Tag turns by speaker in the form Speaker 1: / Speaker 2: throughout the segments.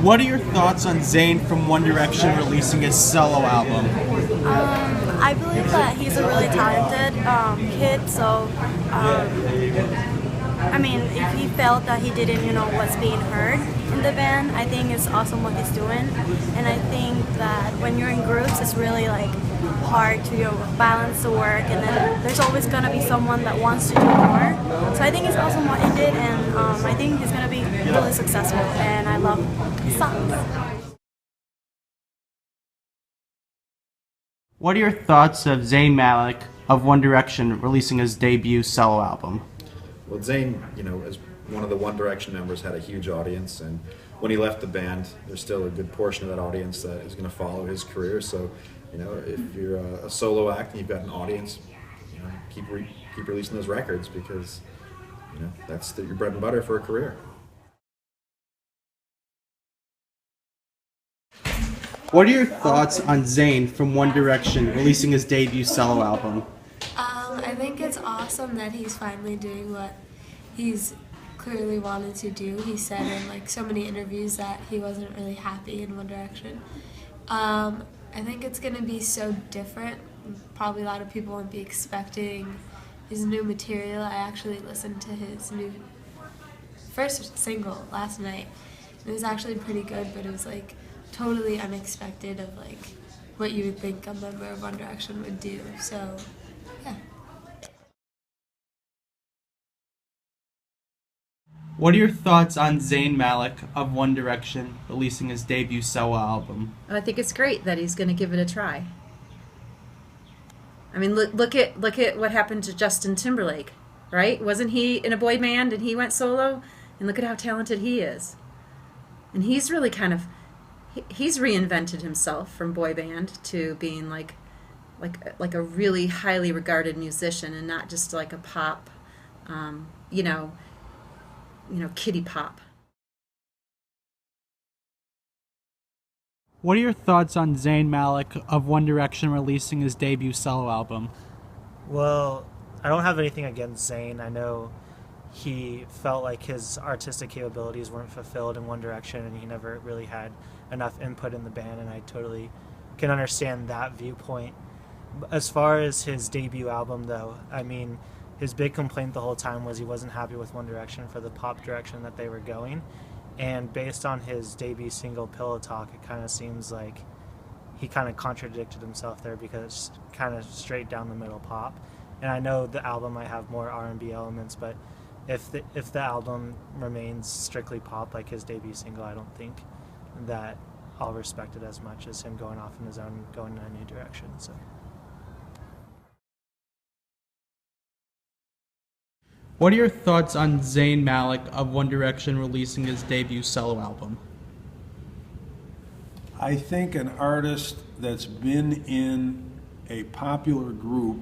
Speaker 1: What are your thoughts on Zayn from One Direction releasing his solo album?
Speaker 2: I believe that he's a really talented kid, so I mean, if he felt that he didn't, what's being heard in the band, I think it's awesome what he's doing. And I think that when you're in groups, it's really like hard to balance the work, and then there's always gonna be someone that wants to do more. So I think it's awesome what he did, and I think he's gonna be really successful. And I love his songs.
Speaker 1: What are your thoughts of Zayn Malik of One Direction releasing his debut solo album?
Speaker 3: Well, Zayn, as one of the One Direction members, had a huge audience, and when he left the band, there's still a good portion of that audience that is going to follow his career. So, if you're a solo act and you've got an audience, keep releasing those records because, that's your bread and butter for a career.
Speaker 1: What are your thoughts on Zayn from One Direction releasing his debut solo album?
Speaker 4: I think it's awesome that he's finally doing what he's clearly wanted to do. He said in so many interviews that he wasn't really happy in One Direction. I think it's going to be so different. Probably a lot of people won't be expecting his new material. I actually listened to his new first single last night. It was actually pretty good, but it was totally unexpected of what you would think a member of One Direction would do. So, yeah.
Speaker 1: What are your thoughts on Zayn Malik of One Direction releasing his debut solo album?
Speaker 5: I think it's great that he's going to give it a try. I mean, look at what happened to Justin Timberlake, right? Wasn't he in a boy band and he went solo? And look at how talented he is. And he's really he's reinvented himself from boy band to being like a really highly regarded musician and not just like a pop, kiddie pop.
Speaker 1: What are your thoughts on Zayn Malik of One Direction releasing his debut solo album?
Speaker 6: Well, I don't have anything against Zayn. I know he felt like his artistic capabilities weren't fulfilled in One Direction, and he never really had enough input in the band, and I totally can understand that viewpoint. As far as his debut album, though, I mean, his big complaint the whole time was he wasn't happy with One Direction for the pop direction that they were going. And based on his debut single, Pillow Talk, it kind of seems like he kind of contradicted himself there because it's kind of straight down the middle pop. And I know the album might have more R&B elements, but if the album remains strictly pop like his debut single, I don't think that I'll respect it as much as him going off on his own, going in a new direction. So.
Speaker 1: What are your thoughts on Zayn Malik of One Direction releasing his debut solo album?
Speaker 7: I think an artist that's been in a popular group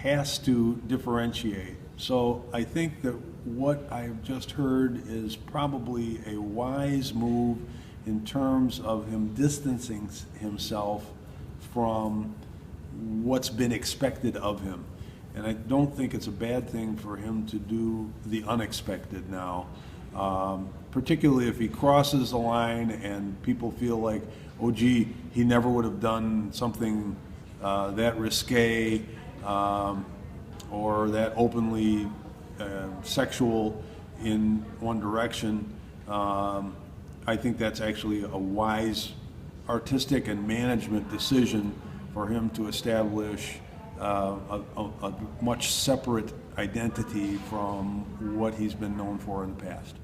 Speaker 7: has to differentiate. So I think that what I've just heard is probably a wise move in terms of him distancing himself from what's been expected of him. And I don't think it's a bad thing for him to do the unexpected now, particularly if he crosses the line and people feel like, oh gee, he never would have done something that risque or that openly sexual in One Direction. I think that's actually a wise artistic and management decision for him to establish a much separate identity from what he's been known for in the past.